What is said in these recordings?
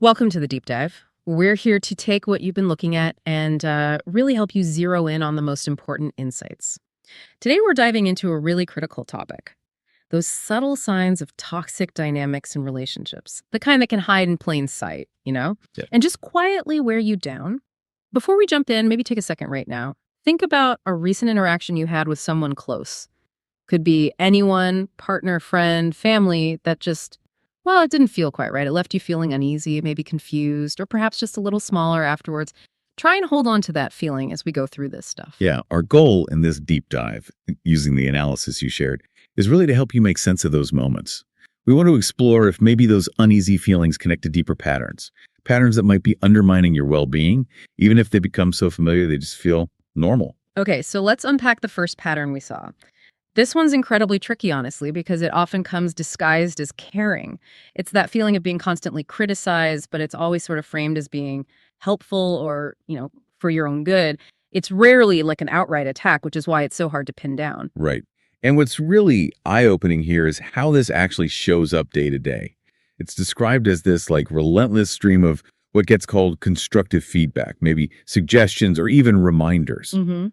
Welcome to the deep dive. We're here to take what you've been looking at and really help you zero in on the most important insights. Today, we're diving into a really critical topic, those subtle signs of toxic dynamics in relationships, the kind that can hide in plain sight, Yeah. and just quietly wear you down. Before we jump in, maybe take a second right now. Think about a recent interaction you had with someone close. Could be anyone, partner, friend, family that just, well, it didn't feel quite right. It left you feeling uneasy, maybe confused, or perhaps just a little smaller afterwards. Try and hold on to that feeling as we go through this stuff. Yeah, our goal in this deep dive, using the analysis you shared, is really to help you make sense of those moments. We want to explore if maybe those uneasy feelings connect to deeper patterns, patterns that might be undermining your well-being, even if they become so familiar they just feel normal. Okay, so let's unpack the first pattern we saw. This one's incredibly tricky, honestly, because it often comes disguised as caring. It's that feeling of being constantly criticized, but it's always sort of framed as being helpful or, for your own good. It's rarely like an outright attack, which is why it's so hard to pin down. Right. And what's really eye-opening here is how this actually shows up day to day. It's described as this relentless stream of what gets called constructive feedback, maybe suggestions or even reminders. Mm-hmm.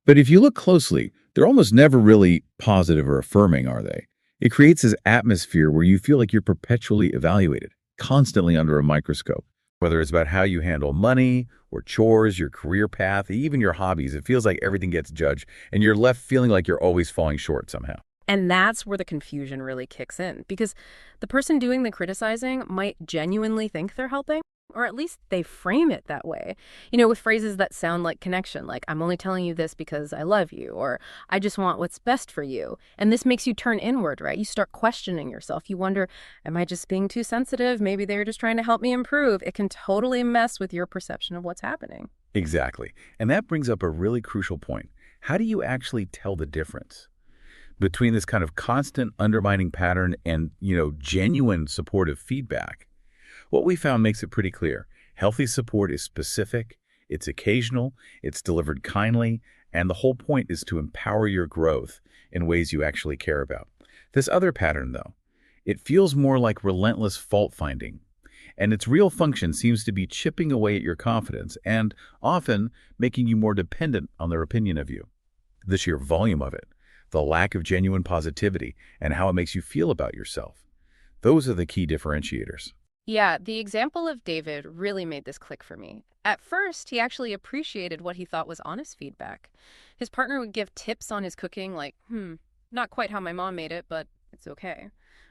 But if you look closely, they're almost never really positive or affirming, are they? It creates this atmosphere where you feel like you're perpetually evaluated, constantly under a microscope. Whether it's about how you handle money or chores, your career path, even your hobbies, it feels like everything gets judged and you're left feeling like you're always falling short somehow. And that's where the confusion really kicks in because the person doing the criticizing might genuinely think they're helping, or at least they frame it that way. With phrases that sound like connection, like, I'm only telling you this because I love you, or I just want what's best for you. And this makes you turn inward, right? You start questioning yourself. You wonder, am I just being too sensitive? Maybe they're just trying to help me improve. It can totally mess with your perception of what's happening. Exactly. And that brings up a really crucial point. How do you actually tell the difference between this kind of constant undermining pattern and, genuine supportive feedback? What we found makes it pretty clear. Healthy support is specific, it's occasional, it's delivered kindly, and the whole point is to empower your growth in ways you actually care about. This other pattern, though, it feels more like relentless fault-finding, and its real function seems to be chipping away at your confidence and often making you more dependent on their opinion of you. The sheer volume of it, the lack of genuine positivity, and how it makes you feel about yourself. Those are the key differentiators. Yeah, the example of David really made this click for me. At first, he actually appreciated what he thought was honest feedback. His partner would give tips on his cooking, like, not quite how my mom made it, but it's okay.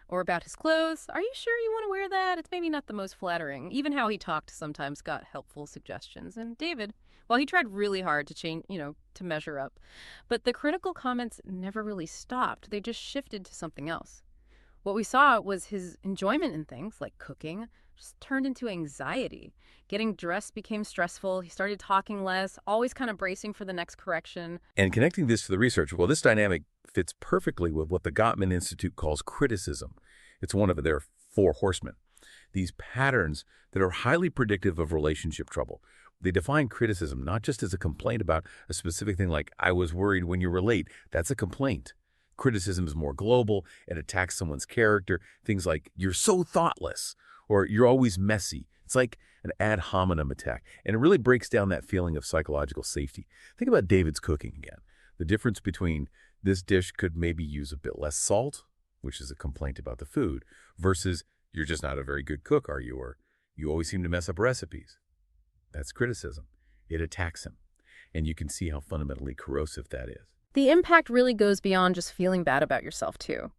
Or about his clothes, are you sure you want to wear that? It's maybe not the most flattering. Even how he talked sometimes got helpful suggestions. And David, well, he tried really hard to change, to measure up. But the critical comments never really stopped. They just shifted to something else. What we saw was his enjoyment in things like cooking just turned into anxiety. Getting dressed became stressful. He started talking less, always kind of bracing for the next correction. And connecting this to the research, well, this dynamic fits perfectly with what the Gottman Institute calls criticism. It's one of their four horsemen. These patterns that are highly predictive of relationship trouble. They define criticism not just as a complaint about a specific thing like, I was worried when you were late. That's a complaint. Criticism is more global. It attacks someone's character. Things like, you're so thoughtless, or you're always messy. It's like an ad hominem attack, and it really breaks down that feeling of psychological safety. Think about David's cooking again. The difference between this dish could maybe use a bit less salt, which is a complaint about the food, versus you're just not a very good cook, are you? Or you always seem to mess up recipes. That's criticism. It attacks him, and you can see how fundamentally corrosive that is. The impact really goes beyond just feeling bad about yourself, too.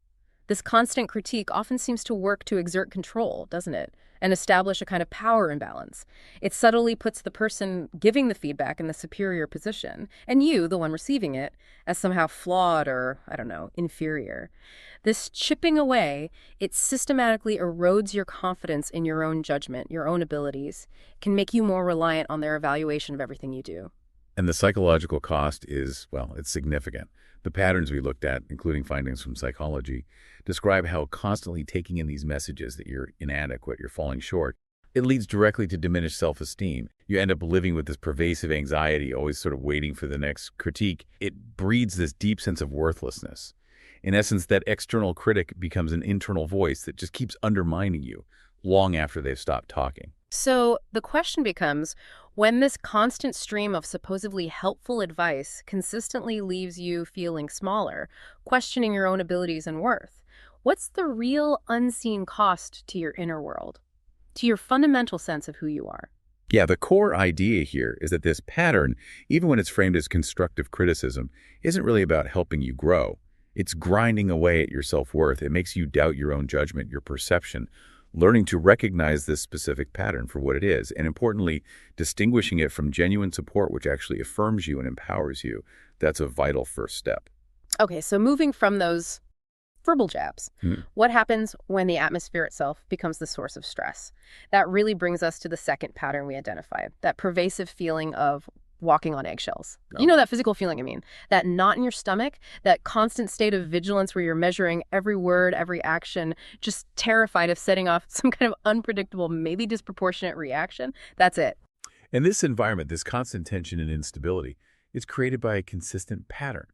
This constant critique often seems to work to exert control, doesn't it? And establish a kind of power imbalance. It subtly puts the person giving the feedback in the superior position, and you, the one receiving it, as somehow flawed or, I don't know, inferior. This chipping away, it systematically erodes your confidence in your own judgment, your own abilities, can make you more reliant on their evaluation of everything you do. And the psychological cost is, well, it's significant. The patterns we looked at, including findings from psychology, describe how constantly taking in these messages that you're inadequate, you're falling short, it leads directly to diminished self-esteem. You end up living with this pervasive anxiety, always sort of waiting for the next critique. It breeds this deep sense of worthlessness. In essence, that external critic becomes an internal voice that just keeps undermining you long after they've stopped talking. So the question becomes, when this constant stream of supposedly helpful advice consistently leaves you feeling smaller, questioning your own abilities and worth, what's the real unseen cost to your inner world, to your fundamental sense of who you are? Yeah, the core idea here is that this pattern, even when it's framed as constructive criticism, isn't really about helping you grow. It's grinding away at your self-worth. It makes you doubt your own judgment, your perception, learning to recognize this specific pattern for what it is, and importantly, distinguishing it from genuine support, which actually affirms you and empowers you. That's a vital first step. Okay, so moving from those verbal jabs, Hmm. what happens when the atmosphere itself becomes the source of stress? That really brings us to the second pattern we identified, that pervasive feeling of walking on eggshells. You No. know, that physical feeling, I mean, that knot in your stomach, that constant state of vigilance where you're measuring every word, every action, just terrified of setting off some kind of unpredictable, maybe disproportionate reaction. That's it. In this environment, this constant tension and instability is created by a consistent pattern.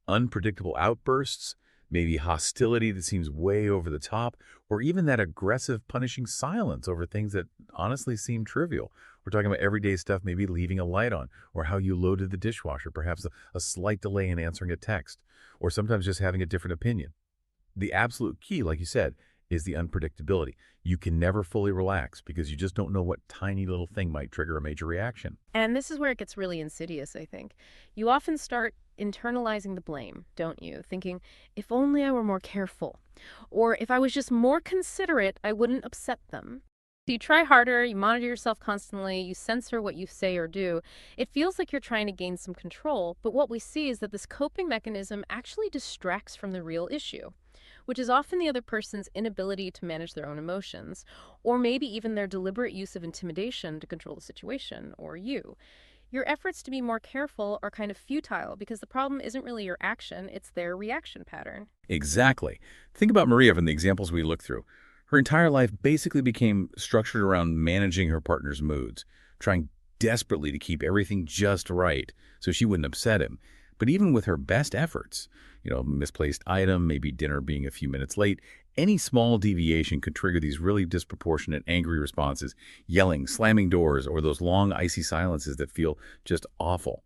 Unpredictable outbursts, maybe hostility that seems way over the top, or even that aggressive, punishing silence over things that honestly seem trivial. We're talking about everyday stuff, maybe leaving a light on, or how you loaded the dishwasher, perhaps a slight delay in answering a text, or sometimes just having a different opinion. The absolute key, like you said, is the unpredictability. You can never fully relax because you just don't know what tiny little thing might trigger a major reaction. And this is where it gets really insidious, I think. You often start internalizing the blame, don't you? Thinking, if only I were more careful. Or if I was just more considerate, I wouldn't upset them. So you try harder, you monitor yourself constantly, you censor what you say or do. It feels like you're trying to gain some control, but what we see is that this coping mechanism actually distracts from the real issue, which is often the other person's inability to manage their own emotions, or maybe even their deliberate use of intimidation to control the situation, or you. Your efforts to be more careful are kind of futile because the problem isn't really your action, it's their reaction pattern. Exactly. Think about Maria from the examples we looked through. Her entire life basically became structured around managing her partner's moods, trying desperately to keep everything just right so she wouldn't upset him. But even with her best efforts, misplaced item, maybe dinner being a few minutes late, any small deviation could trigger these really disproportionate angry responses, yelling, slamming doors, or those long icy silences that feel just awful.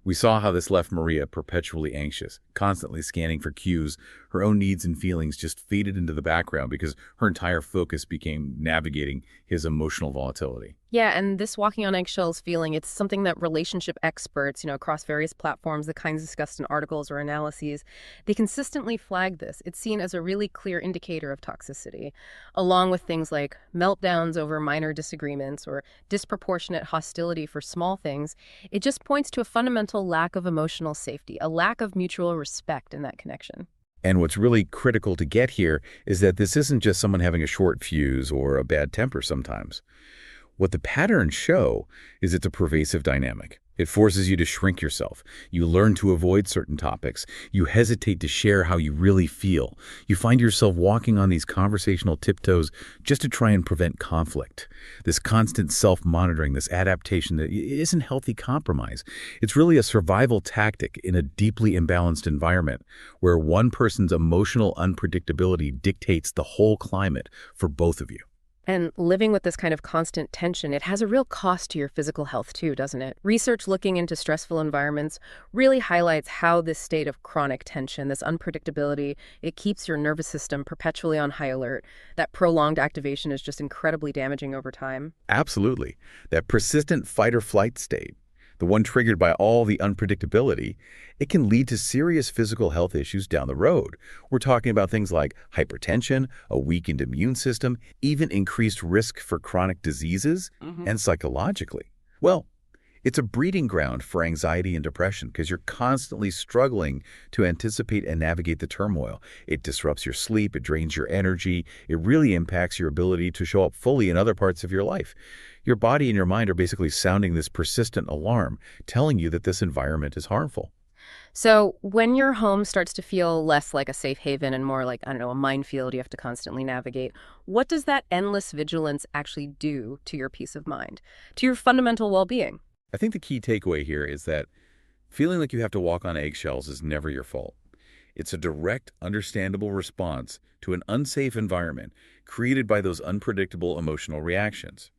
We saw how this left Maria perpetually anxious, constantly scanning for cues. Her own needs and feelings just faded into the background because her entire focus became navigating his emotional volatility. Yeah, and this walking on eggshells feeling, it's something that relationship experts, across various platforms, the kinds discussed in articles or analyses, they consistently flag this. It's seen as a really clear indicator of toxicity, along with things like meltdowns over minor disagreements or disproportionate hostility for small things. It just points to a fundamental lack of emotional safety, a lack of mutual respect in that connection. And what's really critical to get here is that this isn't just someone having a short fuse or a bad temper sometimes. What the patterns show is it's a pervasive dynamic. It forces you to shrink yourself. You learn to avoid certain topics. You hesitate to share how you really feel. You find yourself walking on these conversational tiptoes just to try and prevent conflict. This constant self-monitoring, this adaptation that isn't healthy compromise. It's really a survival tactic in a deeply imbalanced environment where one person's emotional unpredictability dictates the whole climate for both of you. And living with this kind of constant tension, it has a real cost to your physical health too, doesn't it? Research looking into stressful environments really highlights how this state of chronic tension, this unpredictability, it keeps your nervous system perpetually on high alert. That prolonged activation is just incredibly damaging over time. Absolutely. That persistent fight or flight state, the one triggered by all the unpredictability, it can lead to serious physical health issues down the road. We're talking about things like hypertension, a weakened immune system, even increased risk for chronic diseases, and psychologically. Well, it's a breeding ground for anxiety and depression because you're constantly struggling to anticipate and navigate the turmoil. It disrupts your sleep, it drains your energy, it really impacts your ability to show up fully in other parts of your life. Your body and your mind are basically sounding this persistent alarm, telling you that this environment is harmful. So when your home starts to feel less like a safe haven and more like, I don't know, a minefield you have to constantly navigate, what does that endless vigilance actually do to your peace of mind, to your fundamental well-being? I think the key takeaway here is that feeling like you have to walk on eggshells is never your fault. It's a direct, understandable response to an unsafe environment created by those unpredictable emotional reactions.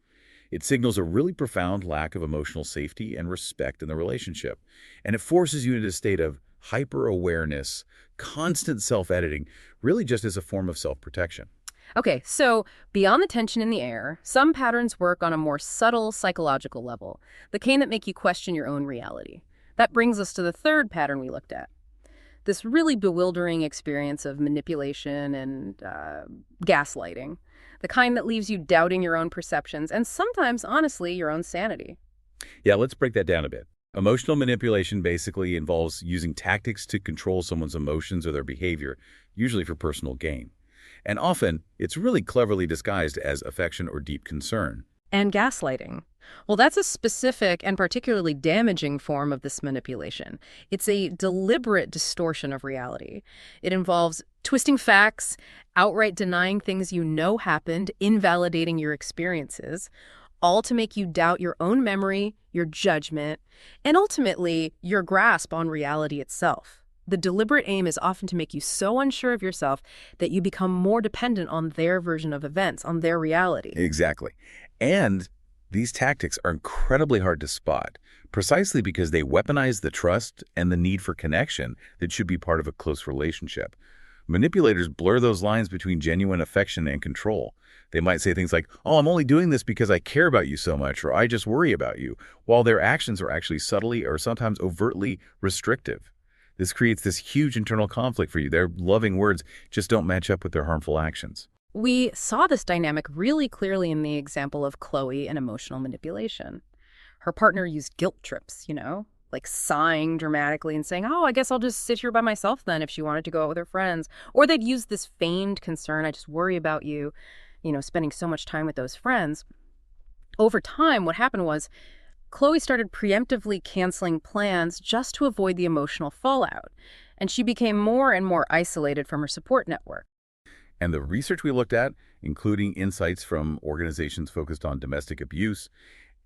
It signals a really profound lack of emotional safety and respect in the relationship. And it forces you into a state of hyper-awareness, constant self-editing, really just as a form of self-protection. Okay, so beyond the tension in the air, some patterns work on a more subtle psychological level, the kind that make you question your own reality. That brings us to the third pattern we looked at. This really bewildering experience of manipulation and gaslighting, the kind that leaves you doubting your own perceptions and sometimes, honestly, your own sanity. Yeah, let's break that down a bit. Emotional manipulation basically involves using tactics to control someone's emotions or their behavior, usually for personal gain. And often, it's really cleverly disguised as affection or deep concern. And gaslighting. Well, that's a specific and particularly damaging form of this manipulation. It's a deliberate distortion of reality. It involves twisting facts, outright denying things you know happened, invalidating your experiences, all to make you doubt your own memory, your judgment, and ultimately your grasp on reality itself. The deliberate aim is often to make you so unsure of yourself that you become more dependent on their version of events, on their reality. Exactly. And these tactics are incredibly hard to spot, precisely because they weaponize the trust and the need for connection that should be part of a close relationship. Manipulators blur those lines between genuine affection and control. They might say things like, "Oh, I'm only doing this because I care about you so much," or "I just worry about you," while their actions are actually subtly or sometimes overtly restrictive. This creates this huge internal conflict for you. Their loving words just don't match up with their harmful actions. We saw this dynamic really clearly in the example of Chloe and emotional manipulation. Her partner used guilt trips, like sighing dramatically and saying, "Oh, I guess I'll just sit here by myself then," if she wanted to go out with her friends. Or they'd use this feigned concern, "I just worry about you," spending so much time with those friends. Over time, what happened was Chloe started preemptively canceling plans just to avoid the emotional fallout, and she became more and more isolated from her support network. And the research we looked at, including insights from organizations focused on domestic abuse,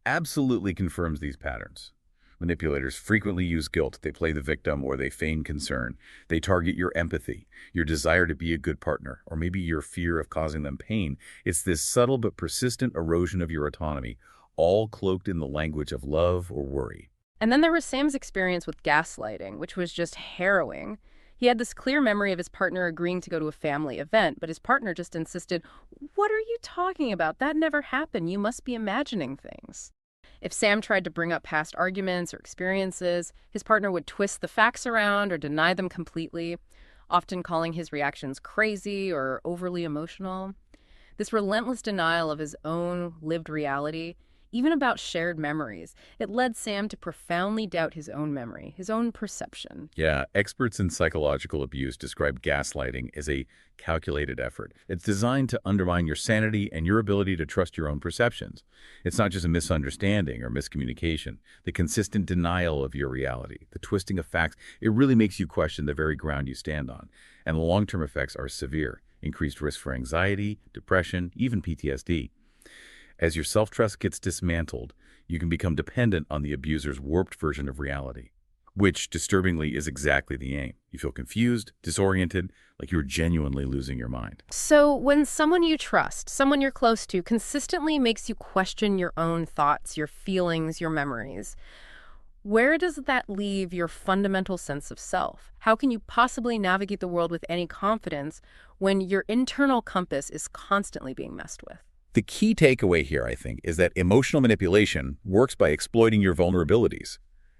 absolutely confirms these patterns. Manipulators frequently use guilt. They play the victim or they feign concern. They target your empathy, your desire to be a good partner, or maybe your fear of causing them pain. It's this subtle but persistent erosion of your autonomy, all cloaked in the language of love or worry. And then there was Sam's experience with gaslighting, which was just harrowing. He had this clear memory of his partner agreeing to go to a family event, but his partner just insisted, "What are you talking about? That never happened. You must be imagining things." If Sam tried to bring up past arguments or experiences, his partner would twist the facts around or deny them completely, often calling his reactions crazy or overly emotional. This relentless denial of his own lived reality, even about shared memories, it led Sam to profoundly doubt his own memory, his own perception. Yeah, experts in psychological abuse describe gaslighting as a calculated effort. It's designed to undermine your sanity and your ability to trust your own perceptions. It's not just a misunderstanding or miscommunication. The consistent denial of your reality, the twisting of facts, it really makes you question the very ground you stand on. And the long-term effects are severe. Increased risk for anxiety, depression, even PTSD. As your self-trust gets dismantled, you can become dependent on the abuser's warped version of reality, which, disturbingly, is exactly the aim. You feel confused, disoriented, like you're genuinely losing your mind. So when someone you trust, someone you're close to, consistently makes you question your own thoughts, your feelings, your memories, where does that leave your fundamental sense of self? How can you possibly navigate the world with any confidence when your internal compass is constantly being messed with? The key takeaway here, I think, is that emotional manipulation works by exploiting your vulnerabilities.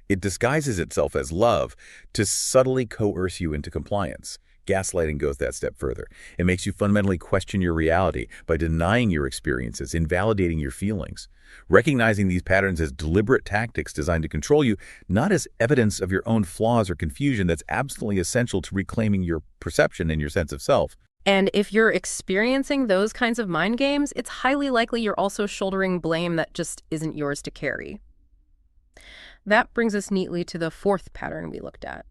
It disguises itself as love to subtly coerce you into compliance. Gaslighting goes that step further. It makes you fundamentally question your reality by denying your experiences, invalidating your feelings. Recognizing these patterns as deliberate tactics designed to control you, not as evidence of your own flaws or confusion that's absolutely essential to reclaiming your perception and your sense of self. And if you're experiencing those kinds of mind games, it's highly likely you're also shouldering blame that just isn't yours to carry. That brings us neatly to the fourth pattern we looked at,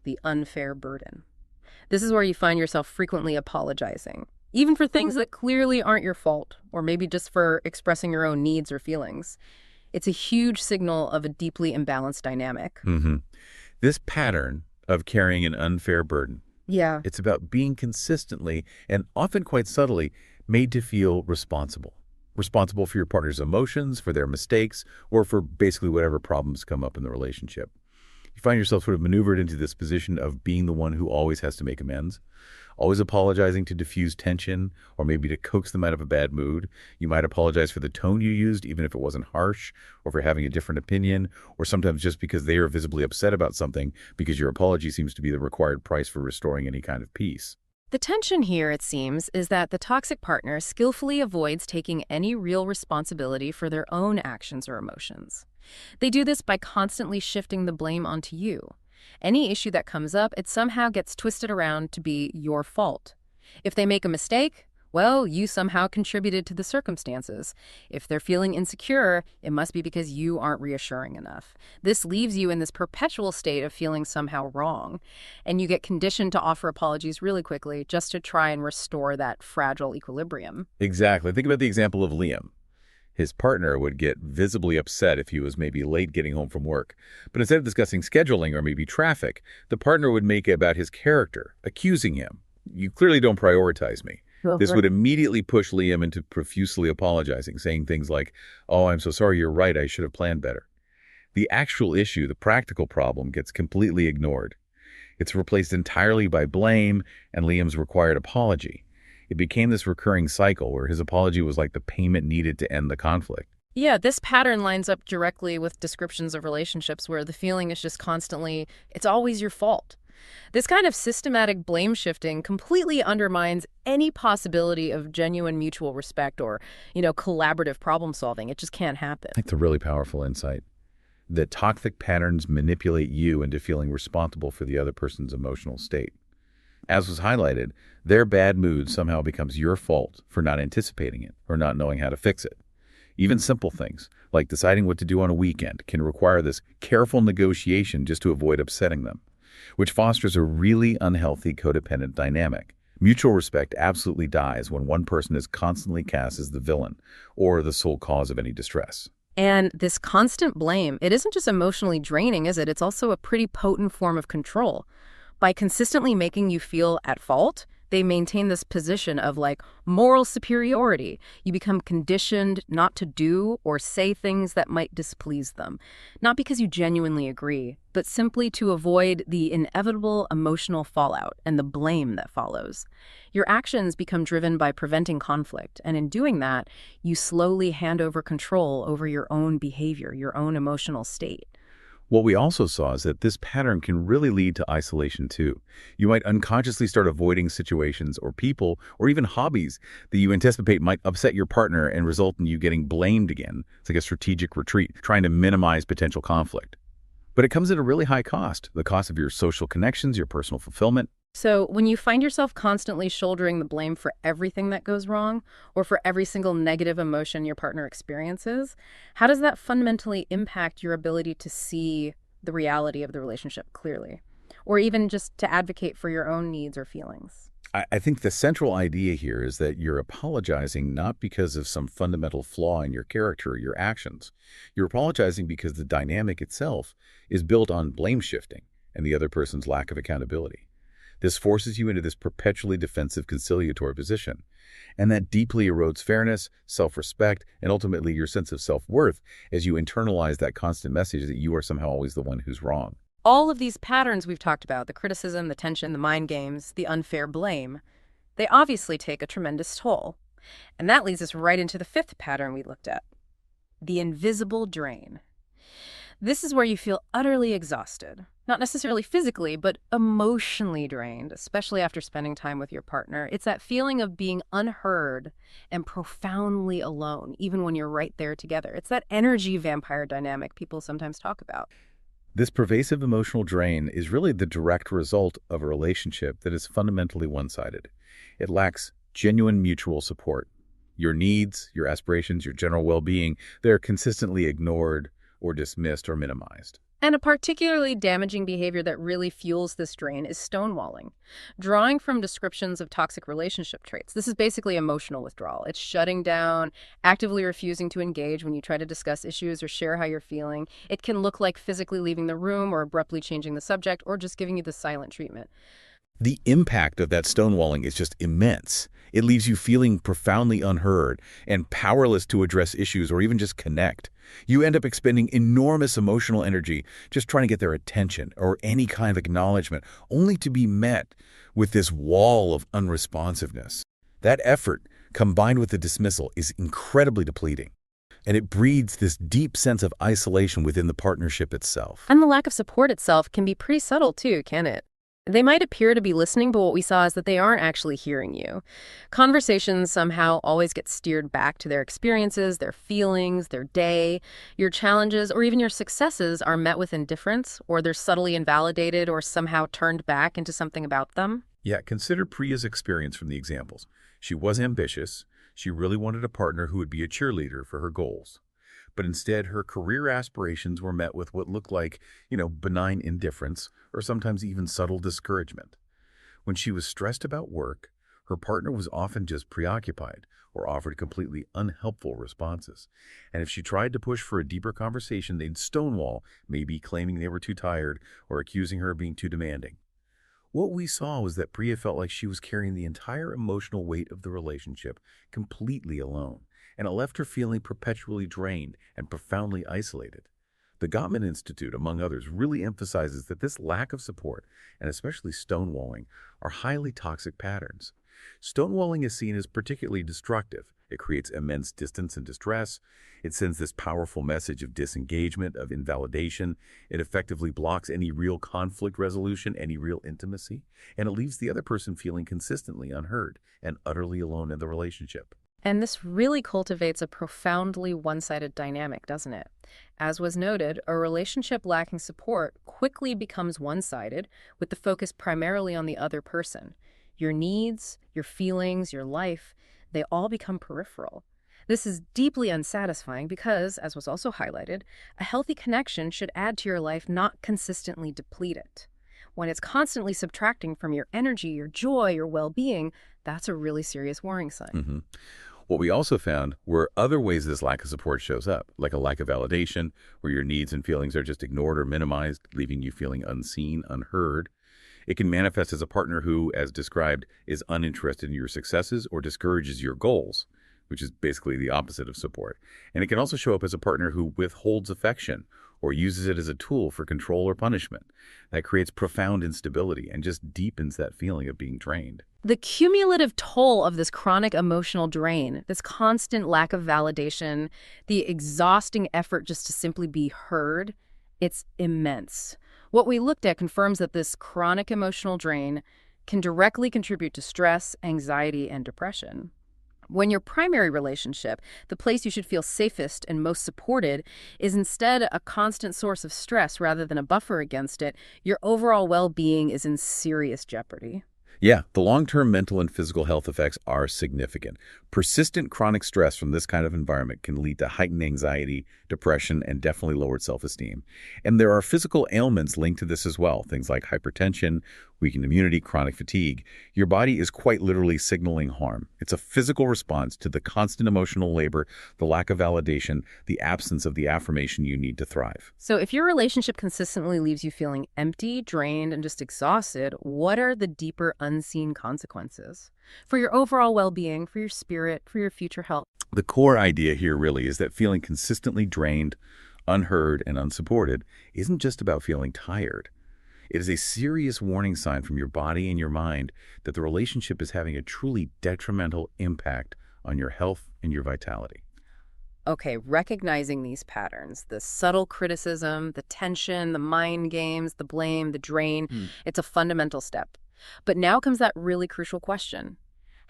the unfair burden. This is where you find yourself frequently apologizing, even for things that clearly aren't your fault, or maybe just for expressing your own needs or feelings. It's a huge signal of a deeply imbalanced dynamic. This pattern of carrying an unfair burden, Yeah. it's about being consistently and often quite subtly made to feel responsible, responsible for your partner's emotions, for their mistakes, or for basically whatever problems come up in the relationship. You find yourself sort of maneuvered into this position of being the one who always has to make amends, always apologizing to diffuse tension or maybe to coax them out of a bad mood. You might apologize for the tone you used, even if it wasn't harsh, or for having a different opinion, or sometimes just because they are visibly upset about something because your apology seems to be the required price for restoring any kind of peace. The tension here, it seems, is that the toxic partner skillfully avoids taking any real responsibility for their own actions or emotions. They do this by constantly shifting the blame onto you. Any issue that comes up, it somehow gets twisted around to be your fault. If they make a mistake, well, you somehow contributed to the circumstances. If they're feeling insecure, it must be because you aren't reassuring enough. This leaves you in this perpetual state of feeling somehow wrong, and you get conditioned to offer apologies really quickly just to try and restore that fragile equilibrium. Exactly. Think about the example of Liam. His partner would get visibly upset if he was maybe late getting home from work. But instead of discussing scheduling or maybe traffic, the partner would make it about his character, accusing him. You clearly don't prioritize me. This would immediately push Liam into profusely apologizing, saying things like, "Oh, I'm so sorry, you're right, I should have planned better." The actual issue, the practical problem, gets completely ignored. It's replaced entirely by blame and Liam's required apology. It became this recurring cycle where his apology was like the payment needed to end the conflict. Yeah, this pattern lines up directly with descriptions of relationships where the feeling is just constantly, it's always your fault. This kind of systematic blame shifting completely undermines any possibility of genuine mutual respect or, collaborative problem solving. It just can't happen. It's a really powerful insight. That toxic patterns manipulate you into feeling responsible for the other person's emotional state. As was highlighted, their bad mood somehow becomes your fault for not anticipating it or not knowing how to fix it. Even simple things, like deciding what to do on a weekend, can require this careful negotiation just to avoid upsetting them, which fosters a really unhealthy codependent dynamic. Mutual respect absolutely dies when one person is constantly cast as the villain or the sole cause of any distress. And this constant blame, it isn't just emotionally draining, is it? It's also a pretty potent form of control. By consistently making you feel at fault, they maintain this position of moral superiority. You become conditioned not to do or say things that might displease them. Not because you genuinely agree, but simply to avoid the inevitable emotional fallout and the blame that follows. Your actions become driven by preventing conflict, and in doing that, you slowly hand over control over your own behavior, your own emotional state. What we also saw is that this pattern can really lead to isolation too. You might unconsciously start avoiding situations or people or even hobbies that you anticipate might upset your partner and result in you getting blamed again. It's like a strategic retreat, trying to minimize potential conflict. But it comes at a really high cost, the cost of your social connections, your personal fulfillment. So when you find yourself constantly shouldering the blame for everything that goes wrong or for every single negative emotion your partner experiences, how does that fundamentally impact your ability to see the reality of the relationship clearly, or even just to advocate for your own needs or feelings? I think the central idea here is that you're apologizing not because of some fundamental flaw in your character or your actions. You're apologizing because the dynamic itself is built on blame shifting and the other person's lack of accountability. This forces you into this perpetually defensive conciliatory position, and that deeply erodes fairness, self-respect, and ultimately your sense of self-worth as you internalize that constant message that you are somehow always the one who's wrong. All of these patterns we've talked about, the criticism, the tension, the mind games, the unfair blame, they obviously take a tremendous toll. And that leads us right into the fifth pattern we looked at, the invisible drain. This is where you feel utterly exhausted, not necessarily physically, but emotionally drained, especially after spending time with your partner. It's that feeling of being unheard and profoundly alone, even when you're right there together. It's that energy vampire dynamic people sometimes talk about. This pervasive emotional drain is really the direct result of a relationship that is fundamentally one-sided. It lacks genuine mutual support. Your needs, your aspirations, your general well-being, they're consistently ignored or dismissed or minimized. And a particularly damaging behavior that really fuels this drain is stonewalling. Drawing from descriptions of toxic relationship traits, this is basically emotional withdrawal. It's shutting down, actively refusing to engage when you try to discuss issues or share how you're feeling. It can look like physically leaving the room or abruptly changing the subject or just giving you the silent treatment. The impact of that stonewalling is just immense. It leaves you feeling profoundly unheard and powerless to address issues or even just connect. You end up expending enormous emotional energy just trying to get their attention or any kind of acknowledgement, only to be met with this wall of unresponsiveness. That effort, combined with the dismissal, is incredibly depleting, and it breeds this deep sense of isolation within the partnership itself. And the lack of support itself can be pretty subtle too, can it? They might appear to be listening, but what we saw is that they aren't actually hearing you. Conversations somehow always get steered back to their experiences, their feelings, their day. Your challenges or even your successes are met with indifference, or they're subtly invalidated or somehow turned back into something about them. Yeah, consider Priya's experience from the examples. She was ambitious. She really wanted a partner who would be a cheerleader for her goals. But instead, her career aspirations were met with what looked like, benign indifference or sometimes even subtle discouragement. When she was stressed about work, her partner was often just preoccupied or offered completely unhelpful responses. And if she tried to push for a deeper conversation, they'd stonewall, maybe claiming they were too tired or accusing her of being too demanding. What we saw was that Priya felt like she was carrying the entire emotional weight of the relationship completely alone, and it left her feeling perpetually drained and profoundly isolated. The Gottman Institute, among others, really emphasizes that this lack of support, and especially stonewalling, are highly toxic patterns. Stonewalling is seen as particularly destructive. It creates immense distance and distress. It sends this powerful message of disengagement, of invalidation. It effectively blocks any real conflict resolution, any real intimacy, and it leaves the other person feeling consistently unheard and utterly alone in the relationship. And this really cultivates a profoundly one-sided dynamic, doesn't it? As was noted, a relationship lacking support quickly becomes one-sided, with the focus primarily on the other person. Your needs, your feelings, your life, they all become peripheral. This is deeply unsatisfying because, as was also highlighted, a healthy connection should add to your life, not consistently deplete it. When it's constantly subtracting from your energy, your joy, your well-being, that's a really serious warning sign. Mhm. What we also found were other ways this lack of support shows up, like a lack of validation, where your needs and feelings are just ignored or minimized, leaving you feeling unseen, unheard. It can manifest as a partner who, as described, is uninterested in your successes or discourages your goals, which is basically the opposite of support. And it can also show up as a partner who withholds affection or uses it as a tool for control or punishment. That creates profound instability and just deepens that feeling of being drained. The cumulative toll of this chronic emotional drain, this constant lack of validation, the exhausting effort just to simply be heard, it's immense. What we looked at confirms that this chronic emotional drain can directly contribute to stress, anxiety, and depression. When your primary relationship, the place you should feel safest and most supported, is instead a constant source of stress rather than a buffer against it, your overall well-being is in serious jeopardy. Yeah, the long-term mental and physical health effects are significant. Persistent chronic stress from this kind of environment can lead to heightened anxiety, depression, and definitely lowered self-esteem. And there are physical ailments linked to this as well, things like hypertension, weakened immunity, chronic fatigue. Your body is quite literally signaling harm. It's a physical response to the constant emotional labor, the lack of validation, the absence of the affirmation you need to thrive. So if your relationship consistently leaves you feeling empty, drained, and just exhausted, what are the deeper unseen consequences? For your overall well-being, for your spirit, for your future health. The core idea here really is that feeling consistently drained, unheard, and unsupported isn't just about feeling tired. It is a serious warning sign from your body and your mind that the relationship is having a truly detrimental impact on your health and your vitality. Okay, recognizing these patterns, the subtle criticism, the tension, the mind games, the blame, the drain, it's a fundamental step. But now comes that really crucial question.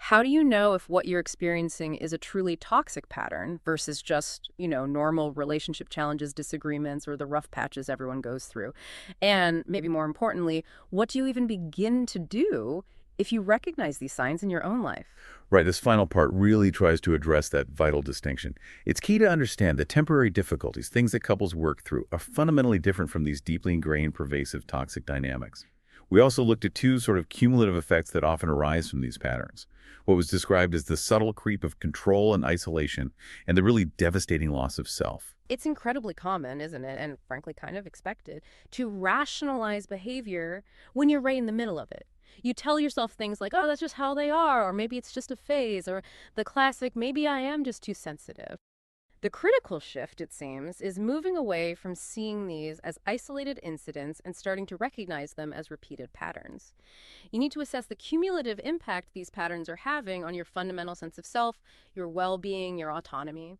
How do you know if what you're experiencing is a truly toxic pattern versus just, normal relationship challenges, disagreements, or the rough patches everyone goes through? And maybe more importantly, what do you even begin to do if you recognize these signs in your own life? Right, this final part really tries to address that vital distinction. It's key to understand that temporary difficulties, things that couples work through, are fundamentally different from these deeply ingrained, pervasive, toxic dynamics. We also looked at two sort of cumulative effects that often arise from these patterns. What was described as the subtle creep of control and isolation, and the really devastating loss of self. It's incredibly common, isn't it, and frankly kind of expected, to rationalize behavior when you're right in the middle of it. You tell yourself things like, oh, that's just how they are, or maybe it's just a phase, or the classic, maybe I am just too sensitive. The critical shift, it seems, is moving away from seeing these as isolated incidents and starting to recognize them as repeated patterns. You need to assess the cumulative impact these patterns are having on your fundamental sense of self, your well being, your autonomy.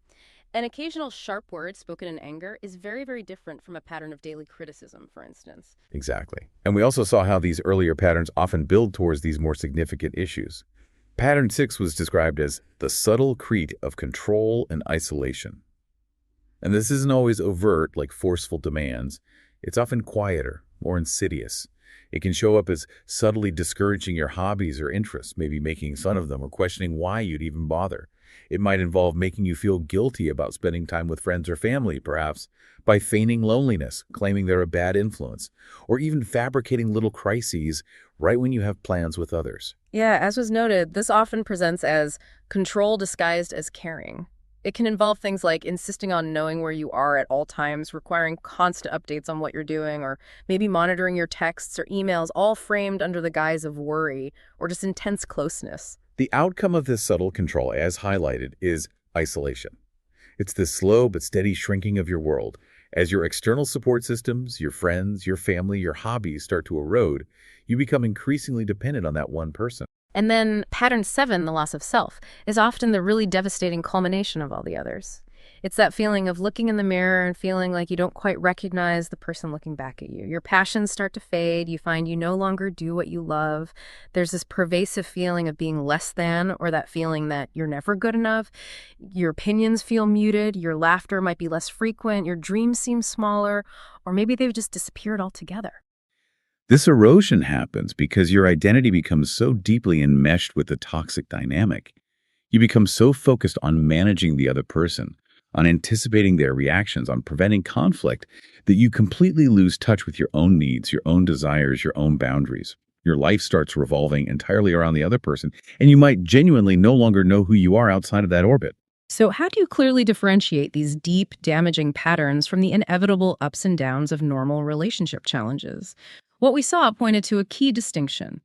An occasional sharp word spoken in anger is very, very different from a pattern of daily criticism, for instance. Exactly. And we also saw how these earlier patterns often build towards these more significant issues. Pattern 6 was described as the subtle creed of control and isolation. And this isn't always overt, like forceful demands. It's often quieter, more insidious. It can show up as subtly discouraging your hobbies or interests, maybe making fun of them or questioning why you'd even bother. It might involve making you feel guilty about spending time with friends or family, perhaps, by feigning loneliness, claiming they're a bad influence, or even fabricating little crises right when you have plans with others. Yeah, as was noted, this often presents as control disguised as caring. It can involve things like insisting on knowing where you are at all times, requiring constant updates on what you're doing, or maybe monitoring your texts or emails, all framed under the guise of worry or just intense closeness. The outcome of this subtle control, as highlighted, is isolation. It's the slow but steady shrinking of your world. As your external support systems, your friends, your family, your hobbies start to erode, you become increasingly dependent on that one person. And then pattern 7, the loss of self, is often the really devastating culmination of all the others. It's that feeling of looking in the mirror and feeling like you don't quite recognize the person looking back at you. Your passions start to fade. You find you no longer do what you love. There's this pervasive feeling of being less than, or that feeling that you're never good enough. Your opinions feel muted. Your laughter might be less frequent. Your dreams seem smaller, or maybe they've just disappeared altogether. This erosion happens because your identity becomes so deeply enmeshed with the toxic dynamic. You become so focused on managing the other person, on anticipating their reactions, on preventing conflict, that you completely lose touch with your own needs, your own desires, your own boundaries. Your life starts revolving entirely around the other person, and you might genuinely no longer know who you are outside of that orbit. So, how do you clearly differentiate these deep, damaging patterns from the inevitable ups and downs of normal relationship challenges? What we saw pointed to a key distinction.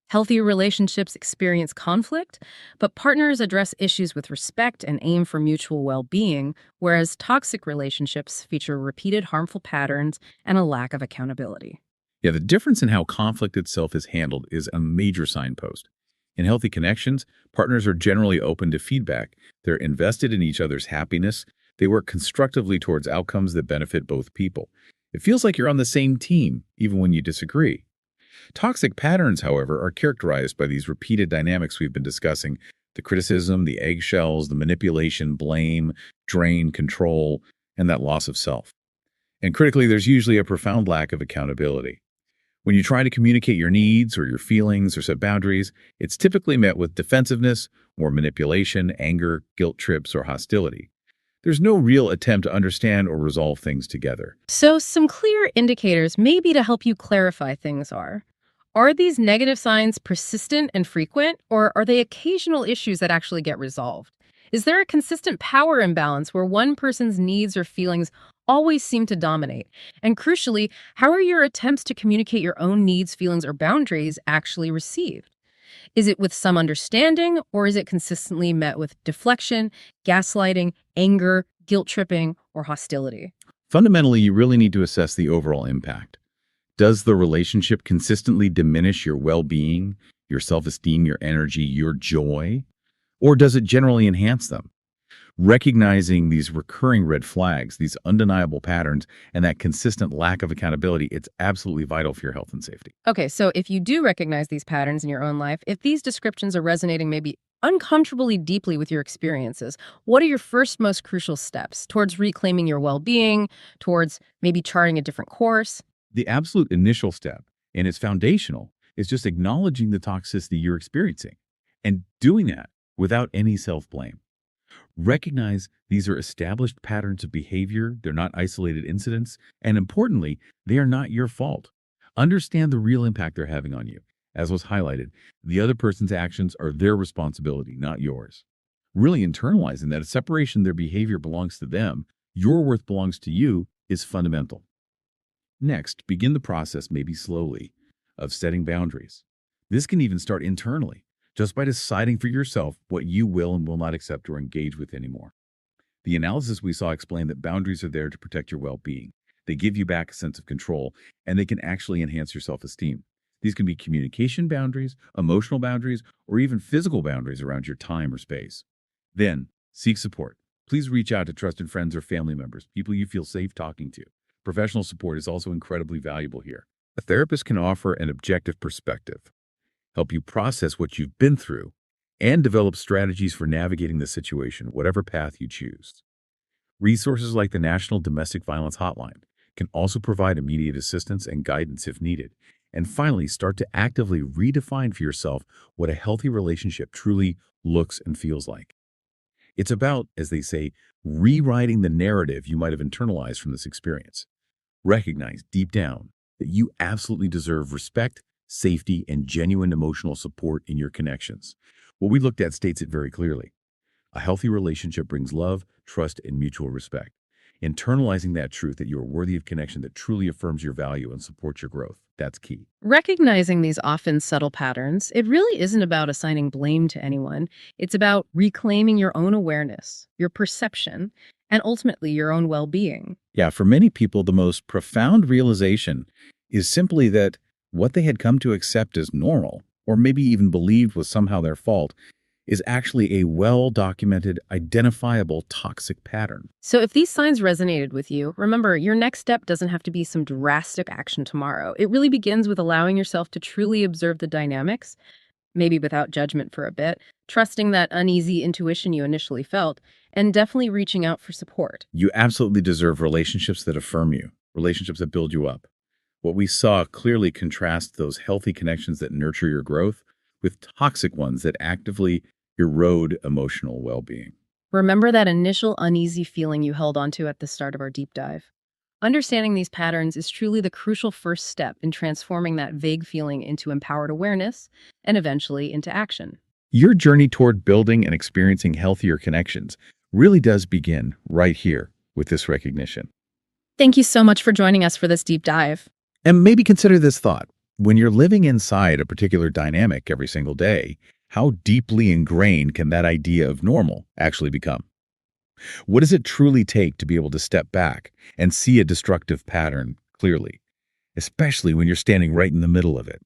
Healthy relationships experience conflict, but partners address issues with respect and aim for mutual well being, whereas toxic relationships feature repeated harmful patterns and a lack of accountability. Yeah, the difference in how conflict itself is handled is a major signpost. In healthy connections, partners are generally open to feedback. They're invested in each other's happiness. They work constructively towards outcomes that benefit both people. It feels like you're on the same team, even when you disagree. Toxic patterns, however, are characterized by these repeated dynamics we've been discussing: the criticism, the eggshells, the manipulation, blame, drain, control, and that loss of self. And critically, there's usually a profound lack of accountability. When you try to communicate your needs or your feelings or set boundaries, it's typically met with defensiveness, more manipulation, anger, guilt trips, or hostility. There's no real attempt to understand or resolve things together. So, some clear indicators, maybe to help you clarify things, are these negative signs persistent and frequent, or are they occasional issues that actually get resolved? Is there a consistent power imbalance where one person's needs or feelings always seem to dominate? And crucially, how are your attempts to communicate your own needs, feelings, or boundaries actually received? Is it with some understanding, or is it consistently met with deflection, gaslighting, anger, guilt tripping, or hostility? Fundamentally, you really need to assess the overall impact. Does the relationship consistently diminish your well-being, your self-esteem, your energy, your joy? Or does it generally enhance them? Recognizing these recurring red flags, these undeniable patterns, and that consistent lack of accountability, it's absolutely vital for your health and safety. Okay, so if you do recognize these patterns in your own life, if these descriptions are resonating maybe uncomfortably deeply with your experiences, what are your first most crucial steps towards reclaiming your well-being, towards maybe charting a different course? The absolute initial step, and it's foundational, is just acknowledging the toxicity you're experiencing and doing that without any self-blame. Recognize these are established patterns of behavior, they're not isolated incidents, and importantly, they are not your fault. Understand the real impact they're having on you. As was highlighted, the other person's actions are their responsibility, not yours. Really internalizing that a separation of their behavior belongs to them, your worth belongs to you, is fundamental. Next, begin the process, maybe slowly, of setting boundaries. This can even start internally, just by deciding for yourself what you will and will not accept or engage with anymore. The analysis we saw explained that boundaries are there to protect your well-being. They give you back a sense of control, and they can actually enhance your self-esteem. These can be communication boundaries, emotional boundaries, or even physical boundaries around your time or space. Then, seek support. Please reach out to trusted friends or family members, people you feel safe talking to. Professional support is also incredibly valuable here. A therapist can offer an objective perspective, help you process what you've been through, and develop strategies for navigating the situation, whatever path you choose. Resources like the National Domestic Violence Hotline can also provide immediate assistance and guidance if needed. And finally, start to actively redefine for yourself what a healthy relationship truly looks and feels like. It's about, as they say, rewriting the narrative you might have internalized from this experience. Recognize deep down that you absolutely deserve respect, safety, and genuine emotional support in your connections. What we looked at states it very clearly. A healthy relationship brings love, trust, and mutual respect. Internalizing that truth that you are worthy of connection that truly affirms your value and supports your growth. That's key. Recognizing these often subtle patterns, it really isn't about assigning blame to anyone. It's about reclaiming your own awareness, your perception, and ultimately your own well-being. Yeah, for many people, the most profound realization is simply that what they had come to accept as normal, or maybe even believed was somehow their fault, is actually a well-documented, identifiable toxic pattern. So if these signs resonated with you, remember, your next step doesn't have to be some drastic action tomorrow. It really begins with allowing yourself to truly observe the dynamics, maybe without judgment for a bit, trusting that uneasy intuition you initially felt, and definitely reaching out for support. You absolutely deserve relationships that affirm you, relationships that build you up. What we saw clearly contrasts those healthy connections that nurture your growth with toxic ones that actively erode emotional well-being. Remember that initial uneasy feeling you held onto at the start of our deep dive. Understanding these patterns is truly the crucial first step in transforming that vague feeling into empowered awareness and eventually into action. Your journey toward building and experiencing healthier connections really does begin right here with this recognition. Thank you so much for joining us for this deep dive. And maybe consider this thought. When you're living inside a particular dynamic every single day, how deeply ingrained can that idea of normal actually become? What does it truly take to be able to step back and see a destructive pattern clearly, especially when you're standing right in the middle of it?